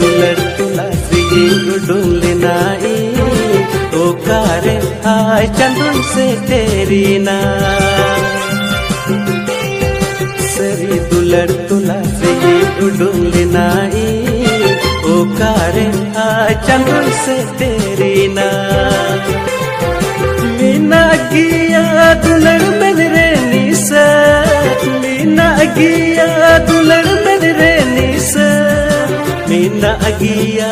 दुलर तुला से डूले नाई ओ कारे आय चंदन से तेरी ना सरी दुलर तुला से डूले नाई ओ कारे आय चंदन से तेरी ना मीना गिया दुलर मेरे निसा मीना गिया दुलर मेरे निसा मीना गिया